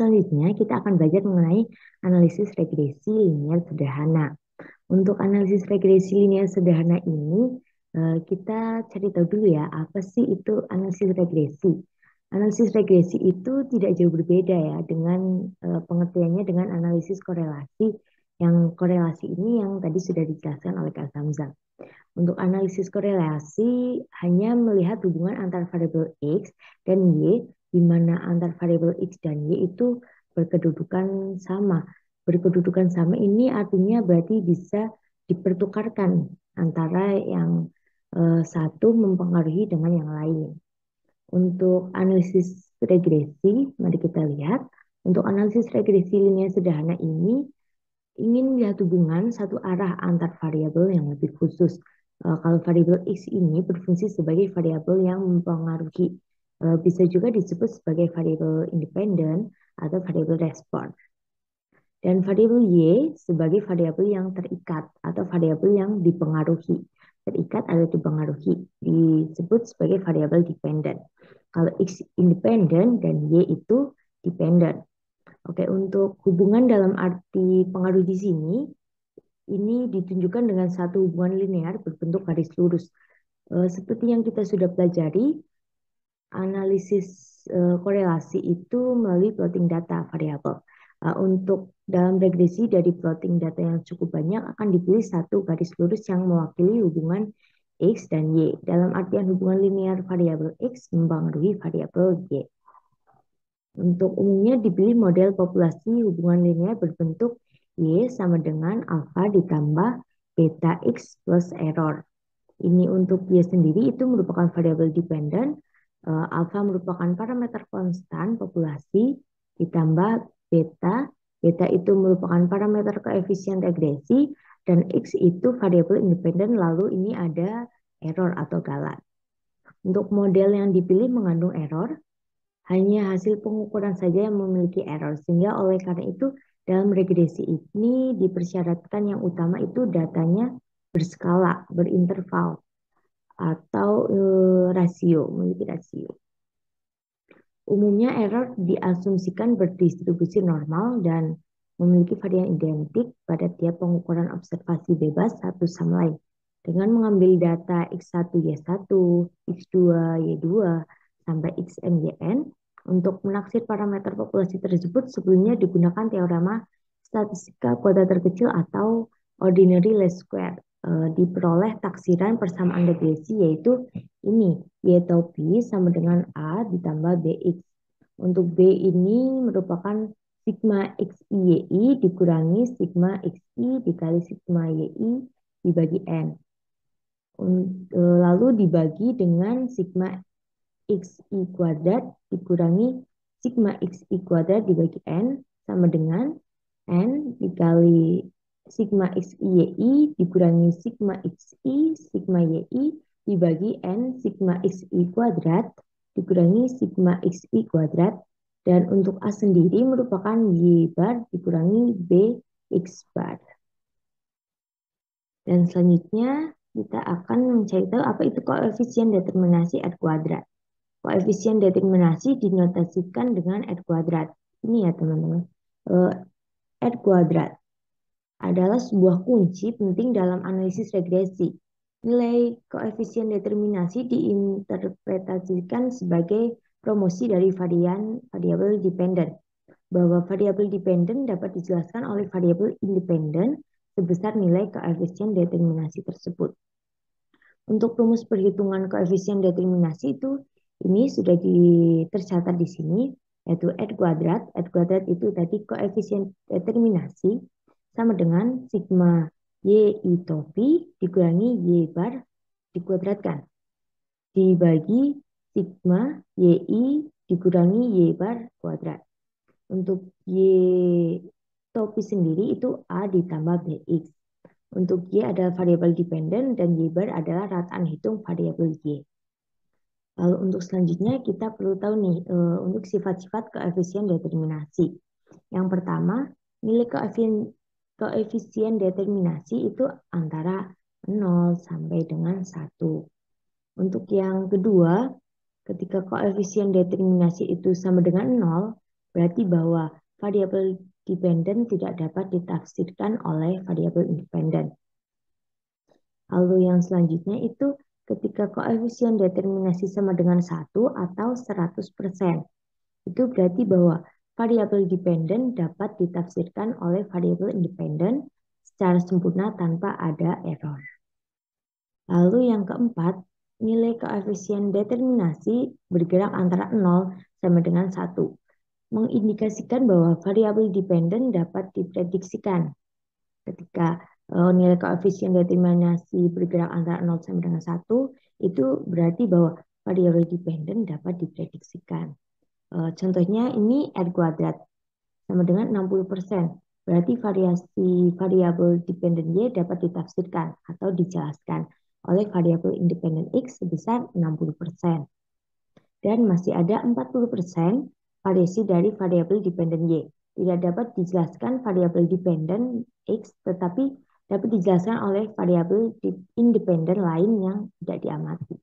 selanjutnya kita akan belajar mengenai analisis regresi linear sederhana. Untuk analisis regresi linear sederhana ini, kita cari tahu dulu ya, apa sih itu analisis regresi? Analisis regresi itu tidak jauh berbeda ya dengan pengertiannya dengan analisis korelasi, yang korelasi ini yang tadi sudah dijelaskan oleh Kak Samza. Untuk analisis korelasi hanya melihat hubungan antar variabel X dan Y, di mana antar variabel X dan Y itu berkedudukan sama. Berkedudukan sama ini artinya berarti bisa dipertukarkan antara yang satu mempengaruhi dengan yang lain. Untuk analisis regresi, mari kita lihat. Untuk analisis regresi linear sederhana ini ingin melihat hubungan satu arah antar variabel yang lebih khusus. Kalau variabel X ini berfungsi sebagai variabel yang mempengaruhi, bisa juga disebut sebagai variabel independen atau variabel respon. Dan variabel Y sebagai variabel yang terikat atau variabel yang dipengaruhi. Terikat atau dipengaruhi disebut sebagai variabel dependen. Kalau X independen dan Y itu dependen. Oke, untuk hubungan dalam arti pengaruh di sini, ini ditunjukkan dengan satu hubungan linear berbentuk garis lurus. Seperti yang kita sudah pelajari, analisis korelasi itu melalui plotting data variabel. Untuk dalam regresi dari plotting data yang cukup banyak akan dipilih satu garis lurus yang mewakili hubungan X dan Y. Dalam artian hubungan linear variabel X mempengaruhi variabel Y. Untuk umumnya dipilih model populasi hubungan linear berbentuk Y sama dengan alpha ditambah beta X plus error. Ini untuk Y sendiri itu merupakan variabel dependen. Alpha merupakan parameter konstan populasi ditambah beta. Beta itu merupakan parameter koefisien regresi dan X itu variabel independen, lalu ini ada error atau galat. Untuk model yang dipilih mengandung error, hanya hasil pengukuran saja yang memiliki error, sehingga oleh karena itu dalam regresi ini dipersyaratkan yang utama itu datanya berskala, berinterval, atau rasio, memiliki rasio. Umumnya error diasumsikan berdistribusi normal dan memiliki varian identik pada tiap pengukuran observasi bebas satu sama lain. Dengan mengambil data X1, Y1, X2, Y2, sampai Xn, Yn, untuk menaksir parameter populasi tersebut sebelumnya digunakan teorema statistika kuadrat terkecil atau ordinary least square. Diperoleh taksiran persamaan regresi yaitu ini, Y atau B sama dengan A ditambah BX. Untuk B ini merupakan sigma XI dikurangi sigma XI dikali sigma YI dibagi N. Lalu dibagi dengan sigma XI kuadrat dikurangi sigma XI kuadrat dibagi N sama dengan N dikali sigma XI YI dikurangi sigma XI sigma YI dibagi N sigma XI kuadrat dikurangi sigma XI kuadrat, dan untuk A sendiri merupakan Y bar dikurangi B X bar. Dan selanjutnya kita akan mencari tahu apa itu koefisien determinasi R kuadrat. Koefisien determinasi dinotasikan dengan R kuadrat. Ini ya teman-teman. R kuadrat adalah sebuah kunci penting dalam analisis regresi. Nilai koefisien determinasi diinterpretasikan sebagai promosi dari variabel dependen. Bahwa variabel dependen dapat dijelaskan oleh variabel independen sebesar nilai koefisien determinasi tersebut. Untuk rumus perhitungan koefisien determinasi itu ini sudah tercatat di sini, yaitu R kuadrat. R kuadrat itu tadi koefisien determinasi sama dengan sigma YI topi dikurangi Y bar dikuadratkan dibagi sigma YI dikurangi Y bar kuadrat. Untuk Y topi sendiri itu A ditambah BX. Untuk Y adalah variabel dependen dan Y bar adalah rataan hitung variabel Y. Lalu untuk selanjutnya kita perlu tahu nih untuk sifat-sifat koefisien determinasi. Yang pertama, nilai koefisien determinasi itu antara 0 sampai dengan 1. Untuk yang kedua, ketika koefisien determinasi itu sama dengan 0, berarti bahwa variabel dependen tidak dapat ditafsirkan oleh variabel independen. Lalu yang selanjutnya itu ketika koefisien determinasi sama dengan 1 atau 100%. Itu berarti bahwa variabel dependen dapat ditafsirkan oleh variabel independen secara sempurna tanpa ada error. Lalu yang keempat, nilai koefisien determinasi bergerak antara 0 sama dengan 1, mengindikasikan bahwa variabel dependen dapat diprediksikan. Ketika nilai koefisien determinasi bergerak antara 0 sama dengan 1, itu berarti bahwa variabel dependen dapat diprediksikan. Contohnya ini R kuadrat sama dengan 60%. Berarti variasi variabel dependen Y dapat ditafsirkan atau dijelaskan oleh variabel independen X sebesar 60%. Dan masih ada 40% variasi dari variabel dependen Y. Tidak dapat dijelaskan variabel dependen X, tetapi dapat dijelaskan oleh variabel independen lain yang tidak diamati.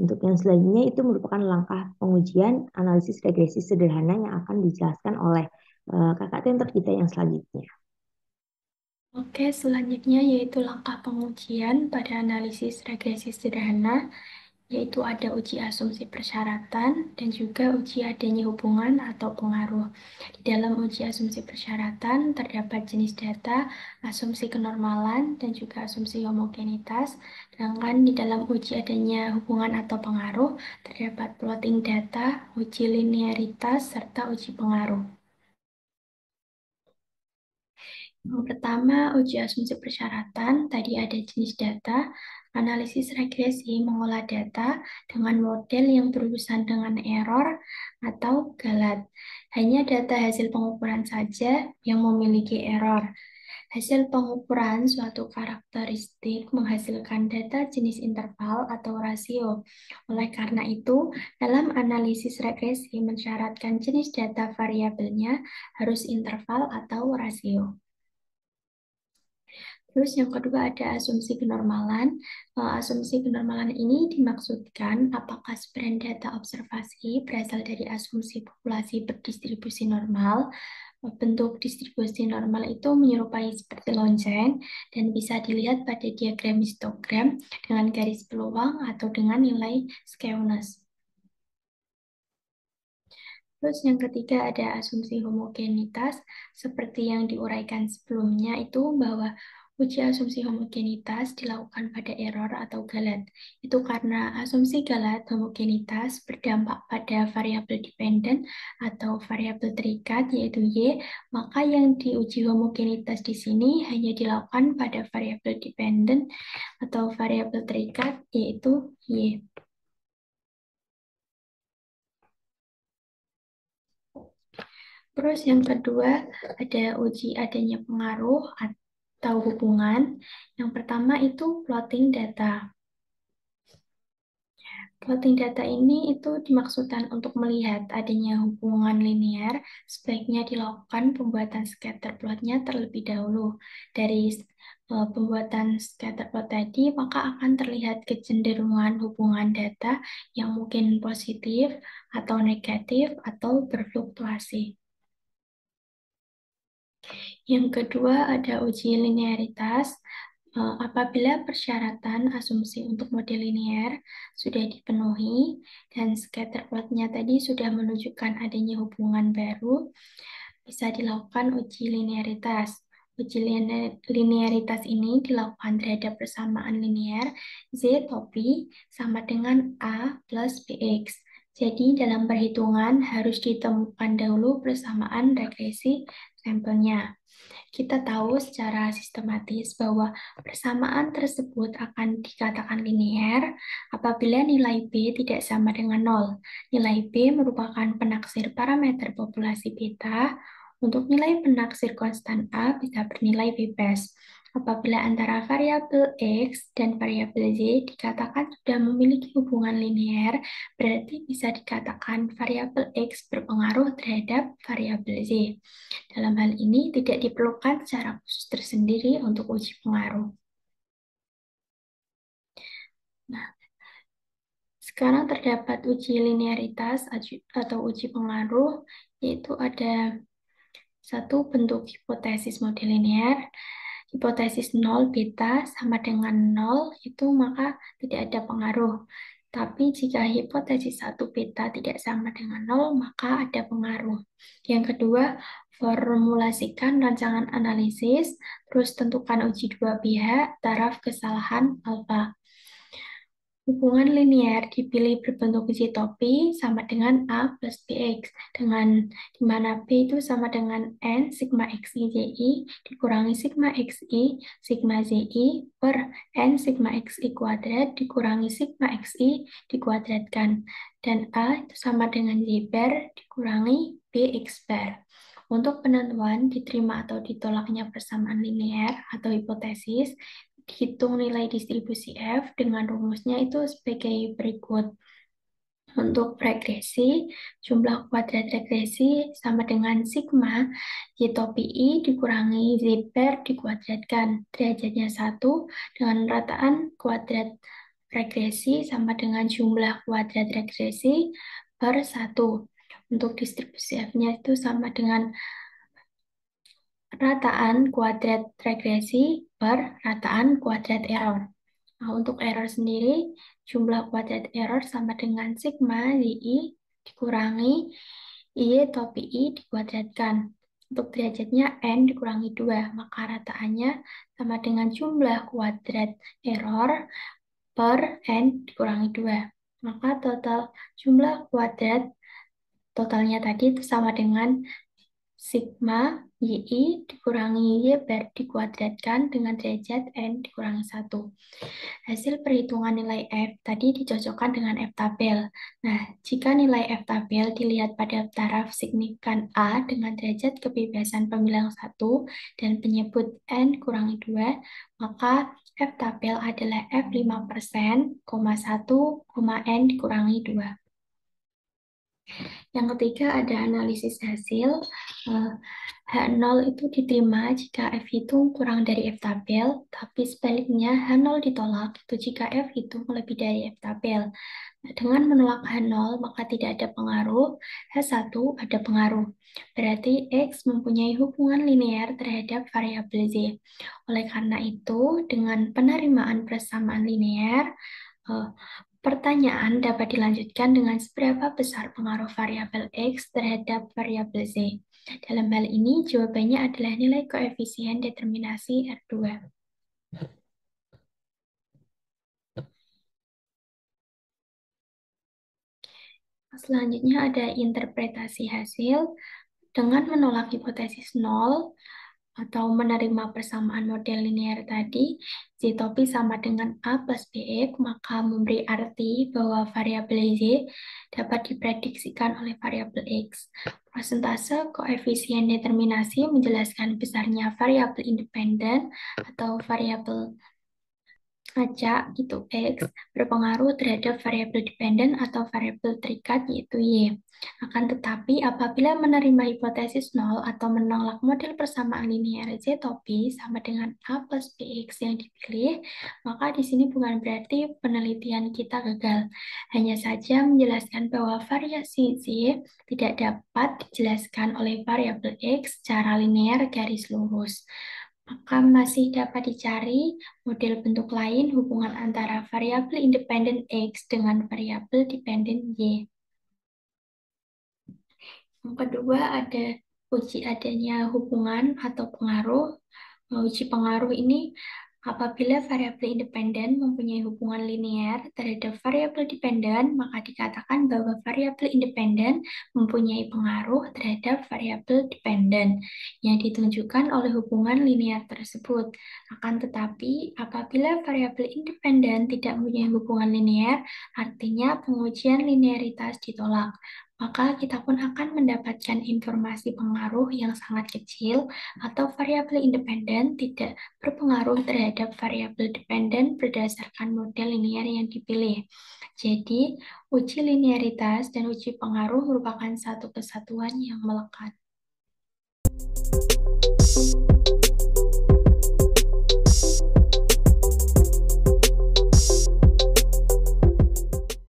Untuk yang selanjutnya itu merupakan langkah pengujian analisis regresi sederhana yang akan dijelaskan oleh kakak tentor kita yang selanjutnya. Oke, selanjutnya yaitu langkah pengujian pada analisis regresi sederhana, yaitu ada uji asumsi persyaratan dan juga uji adanya hubungan atau pengaruh. Di dalam uji asumsi persyaratan terdapat jenis data, asumsi kenormalan, dan juga asumsi homogenitas. Sedangkan di dalam uji adanya hubungan atau pengaruh terdapat plotting data, uji linearitas, serta uji pengaruh. Yang pertama, uji asumsi persyaratan. Tadi ada jenis data, analisis regresi mengolah data dengan model yang berurusan dengan error atau galat. Hanya data hasil pengukuran saja yang memiliki error. Hasil pengukuran suatu karakteristik menghasilkan data jenis interval atau rasio. Oleh karena itu, dalam analisis regresi mensyaratkan jenis data variabelnya harus interval atau rasio. Terus yang kedua ada asumsi kenormalan. Asumsi kenormalan ini dimaksudkan apakah sebaran data observasi berasal dari asumsi populasi berdistribusi normal. Bentuk distribusi normal itu menyerupai seperti lonceng dan bisa dilihat pada diagram histogram dengan garis peluang atau dengan nilai skewness. Terus yang ketiga ada asumsi homogenitas, seperti yang diuraikan sebelumnya itu bahwa uji asumsi homogenitas dilakukan pada error atau galat. Itu karena asumsi galat homogenitas berdampak pada variabel dependen atau variabel terikat yaitu Y, maka yang diuji homogenitas di sini hanya dilakukan pada variabel dependen atau variabel terikat yaitu Y. Terus yang kedua ada uji adanya pengaruh atau hubungan. Yang pertama itu plotting data. Plotting data ini itu dimaksudkan untuk melihat adanya hubungan linear, sebaiknya dilakukan pembuatan scatter plotnya terlebih dahulu. Dari pembuatan scatter plot tadi, maka akan terlihat kecenderungan hubungan data yang mungkin positif atau negatif atau berfluktuasi. Yang kedua ada uji linearitas. Apabila persyaratan asumsi untuk model linear sudah dipenuhi dan scatter plotnya tadi sudah menunjukkan adanya hubungan baru, bisa dilakukan uji linearitas. Uji linearitas ini dilakukan terhadap persamaan linear Z topi sama dengan A plus BX. Jadi dalam perhitungan harus ditemukan dahulu persamaan regresi sampelnya. Kita tahu secara sistematis bahwa persamaan tersebut akan dikatakan linear apabila nilai B tidak sama dengan 0. Nilai B merupakan penaksir parameter populasi beta. Untuk nilai penaksir konstan A bisa bernilai bebas. Apabila antara variabel X dan variabel Y dikatakan sudah memiliki hubungan linear, berarti bisa dikatakan variabel X berpengaruh terhadap variabel Y. Dalam hal ini tidak diperlukan secara khusus tersendiri untuk uji pengaruh. Nah, Sekarang terdapat uji linearitas atau uji pengaruh, yaitu ada satu bentuk hipotesis model linear. Hipotesis 0 beta sama dengan 0, itu maka tidak ada pengaruh. Tapi jika hipotesis 1 beta tidak sama dengan 0, maka ada pengaruh. Yang kedua, formulasikan rancangan analisis, terus tentukan uji dua pihak, taraf kesalahan alfa. Hubungan linear dipilih berbentuk uji topi sama dengan A plus Bx, dengan di mana B itu sama dengan N sigma XI JI dikurangi sigma XI sigma JI per N sigma XI kuadrat dikurangi sigma XI dikuadratkan. Dan A itu sama dengan J bar dikurangi Bx bar. Untuk penentuan diterima atau ditolaknya persamaan linear atau hipotesis, hitung nilai distribusi F dengan rumusnya itu sebagai berikut. Untuk regresi, jumlah kuadrat regresi sama dengan sigma Y topi I dikurangi Z bar dikuadratkan. Derajatnya 1 dengan rataan kuadrat regresi sama dengan jumlah kuadrat regresi per 1. Untuk distribusi F-nya itu sama dengan rataan kuadrat regresi per rataan kuadrat error. Nah, untuk error sendiri, jumlah kuadrat error sama dengan sigma YI dikurangi Y topi I dikuadratkan. Untuk derajatnya N dikurangi 2, maka rataannya sama dengan jumlah kuadrat error per N dikurangi 2. Maka total jumlah kuadrat totalnya tadi itu sama dengan sigma YI dikurangi Y bar dikuadratkan dengan derajat N dikurangi 1. Hasil perhitungan nilai F tadi dicocokkan dengan F tabel. Nah, jika nilai F tabel dilihat pada taraf signifikan A dengan derajat kebebasan pemilihan 1 dan penyebut N kurangi 2, maka F tabel adalah F 5%, 1, N dikurangi 2. Yang ketiga ada analisis hasil. H0 itu diterima jika F hitung kurang dari F tabel, tapi sebaliknya H0 ditolak itu jika F hitung lebih dari F tabel. Nah, dengan menolak H0 maka tidak ada pengaruh, H1 ada pengaruh. Berarti X mempunyai hubungan linear terhadap variabel Z. Oleh karena itu, dengan penerimaan persamaan linear, pertanyaan dapat dilanjutkan dengan seberapa besar pengaruh variabel X terhadap variabel Z. Dalam hal ini, jawabannya adalah nilai koefisien determinasi R2. Selanjutnya ada interpretasi hasil. Dengan menolak hipotesis 0, atau menerima persamaan model linear tadi, Z topi sama dengan A plus BX, maka memberi arti bahwa variabel Z dapat diprediksikan oleh variabel X. Persentase koefisien determinasi menjelaskan besarnya variabel independen atau variabel acak itu X berpengaruh terhadap variabel dependen atau variabel terikat yaitu Y. Akan tetapi apabila menerima hipotesis 0 atau menolak model persamaan linear Z topi sama dengan A plus BX yang dipilih, maka di sini bukan berarti penelitian kita gagal. Hanya saja menjelaskan bahwa variasi Z tidak dapat dijelaskan oleh variabel X secara linear garis lurus. Maka masih dapat dicari model bentuk lain hubungan antara variabel independen X dengan variabel dependen Y. Yang kedua ada uji adanya hubungan atau pengaruh. Uji pengaruh ini apabila variabel independen mempunyai hubungan linear terhadap variabel dependen, maka dikatakan bahwa variabel independen mempunyai pengaruh terhadap variabel dependen yang ditunjukkan oleh hubungan linear tersebut. Akan tetapi, apabila variabel independen tidak mempunyai hubungan linear, artinya pengujian linearitas ditolak. Maka kita pun akan mendapatkan informasi pengaruh yang sangat kecil atau variabel independen tidak berpengaruh terhadap variabel dependen berdasarkan model linear yang dipilih. Jadi, uji linearitas dan uji pengaruh merupakan satu kesatuan yang melekat.